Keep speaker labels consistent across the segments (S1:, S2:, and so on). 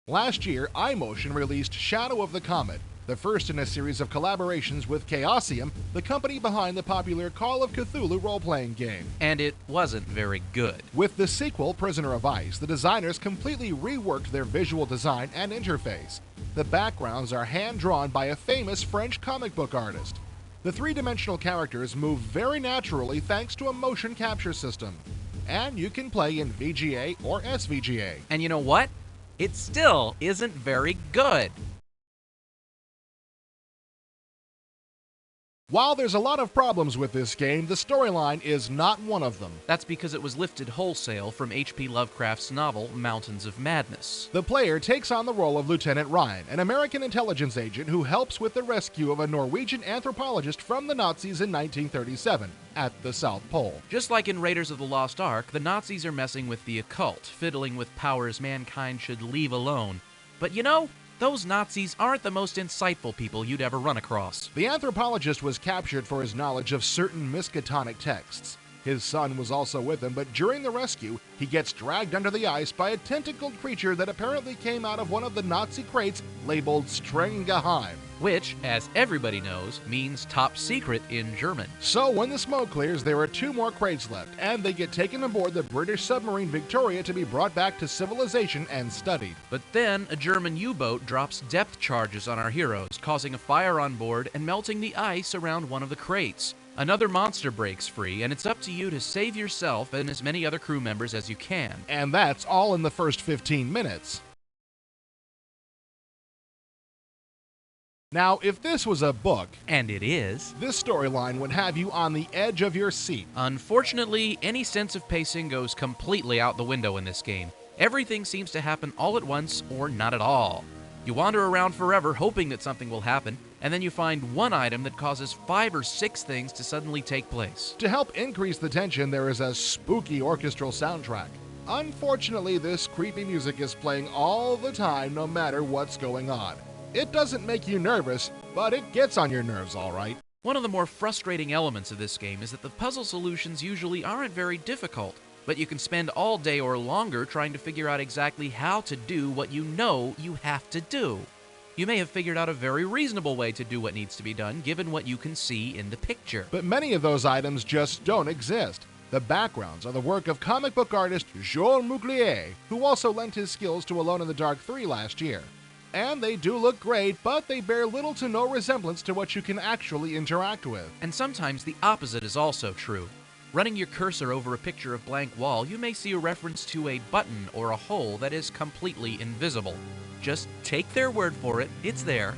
S1: Last year, iMotion released Shadow of the Comet, the first in a series of collaborations with Chaosium, the company behind the popular Call of Cthulhu role-playing game.
S2: And it wasn't very good.
S1: With the sequel, Prisoner of Ice, the designers completely reworked their visual design and interface. The backgrounds are hand-drawn by a famous French comic book artist. The three-dimensional characters move very naturally thanks to a motion capture system. And you can play in VGA or SVGA.
S2: And you know what? It still isn't very good.
S1: While there's a lot of problems with this game, the storyline is not one of them.
S2: That's because it was lifted wholesale from H.P. Lovecraft's novel, Mountains of Madness.
S1: The player takes on the role of Lieutenant Ryan, an American intelligence agent who helps with the rescue of a Norwegian anthropologist from the Nazis in 1937 at the South Pole.
S2: Just like in Raiders of the Lost Ark, the Nazis are messing with the occult, fiddling with powers mankind should leave alone. But you know, those Nazis aren't the most insightful people you'd ever run across.
S1: The anthropologist was captured for his knowledge of certain Miskatonic texts. His son was also with him, but during the rescue, he gets dragged under the ice by a tentacled creature that apparently came out of one of the Nazi crates labeled Streng Geheim.
S2: Which, as everybody knows, means top secret in German.
S1: So when the smoke clears, there are 2 more crates left, and they get taken aboard the British submarine Victoria to be brought back to civilization and studied.
S2: But then, a German U-boat drops depth charges on our heroes, causing a fire on board and melting the ice around one of the crates. Another monster breaks free, and it's up to you to save yourself and as many other crew members as you can.
S1: And that's all in the first 15 minutes. Now, if this was a book,
S2: and it is,
S1: this storyline would have you on the edge of your seat.
S2: Unfortunately, any sense of pacing goes completely out the window in this game. Everything seems to happen all at once or not at all. You wander around forever hoping that something will happen, and then you find one item that causes 5 or 6 things to suddenly take place.
S1: To help increase the tension, there is a spooky orchestral soundtrack. Unfortunately, this creepy music is playing all the time no matter what's going on. It doesn't make you nervous, but it gets on your nerves all right.
S2: One of the more frustrating elements of this game is that the puzzle solutions usually aren't very difficult, but you can spend all day or longer trying to figure out exactly how to do what you know you have to do. You may have figured out a very reasonable way to do what needs to be done, given what you can see in the picture.
S1: But many of those items just don't exist. The backgrounds are the work of comic book artist Jean Mouclier, who also lent his skills to Alone in the Dark 3 last year. And they do look great, but they bear little to no resemblance to what you can actually interact with.
S2: And sometimes the opposite is also true. Running your cursor over a picture of blank wall, you may see a reference to a button or a hole that is completely invisible. Just take their word for it, it's there.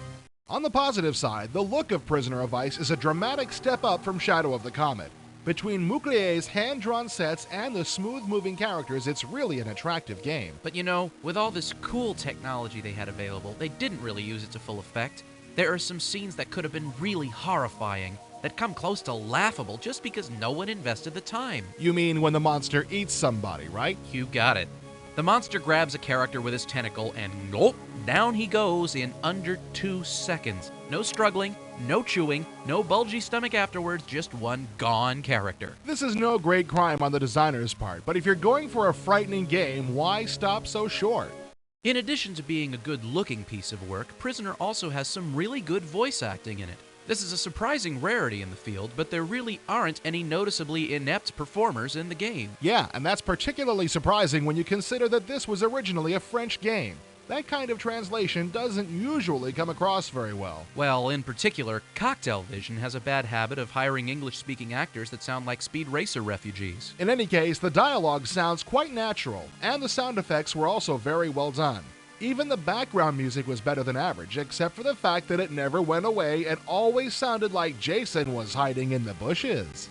S1: On the positive side, the look of Prisoner of Ice is a dramatic step up from Shadow of the Comet. Between Mouclier's hand-drawn sets and the smooth-moving characters, it's really an attractive game.
S2: But you know, with all this cool technology they had available, they didn't really use it to full effect. There are some scenes that could have been really horrifying, that come close to laughable just because no one invested the time.
S1: You mean when the monster eats somebody, right?
S2: You got it. The monster grabs a character with his tentacle and nope, down he goes in under 2 seconds. No struggling, no chewing, no bulgy stomach afterwards, just one gone character.
S1: This is no great crime on the designer's part, but if you're going for a frightening game, why stop so short?
S2: In addition to being a good-looking piece of work, Prisoner also has some really good voice acting in it. This is a surprising rarity in the field, but there really aren't any noticeably inept performers in the game.
S1: Yeah, and that's particularly surprising when you consider that this was originally a French game. That kind of translation doesn't usually come across very well.
S2: Well, in particular, Cocktail Vision has a bad habit of hiring English-speaking actors that sound like Speed Racer refugees.
S1: In any case, the dialogue sounds quite natural, and the sound effects were also very well done. Even the background music was better than average, except for the fact that it never went away and always sounded like Jason was hiding in the bushes.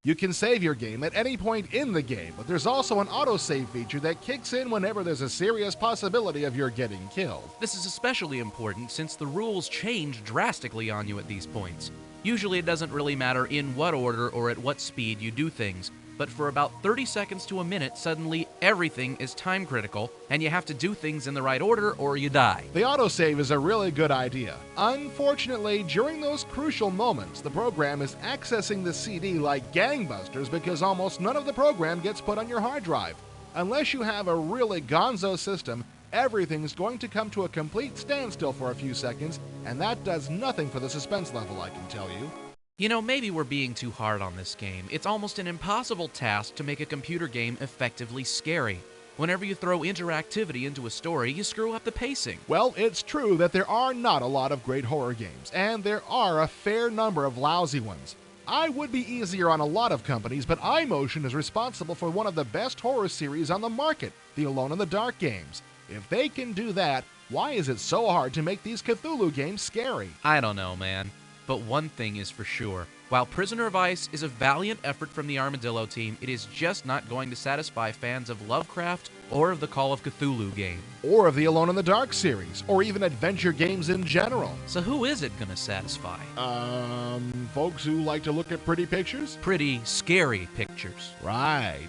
S1: You can save your game at any point in the game, but there's also an autosave feature that kicks in whenever there's a serious possibility of your getting killed.
S2: This is especially important since the rules change drastically on you at these points. Usually it doesn't really matter in what order or at what speed you do things, but for about 30 seconds to a minute, suddenly everything is time critical, and you have to do things in the right order or you die.
S1: The autosave is a really good idea. Unfortunately, during those crucial moments, the program is accessing the CD like gangbusters because almost none of the program gets put on your hard drive. Unless you have a really gonzo system, everything's going to come to a complete standstill for a few seconds, and that does nothing for the suspense level, I can tell you.
S2: You know, maybe we're being too hard on this game. It's almost an impossible task to make a computer game effectively scary. Whenever you throw interactivity into a story, you screw up the pacing.
S1: Well, it's true that there are not a lot of great horror games, and there are a fair number of lousy ones. I would be easier on a lot of companies, but iMotion is responsible for one of the best horror series on the market, the Alone in the Dark games. If they can do that, why is it so hard to make these Cthulhu games scary?
S2: I don't know, man. But one thing is for sure. While Prisoner of Ice is a valiant effort from the Armadillo team, it is just not going to satisfy fans of Lovecraft or of the Call of Cthulhu game.
S1: Or of the Alone in the Dark series, or even adventure games in general.
S2: So who is it gonna satisfy?
S1: Folks who like to look at pretty pictures?
S2: Pretty scary pictures.
S1: Right.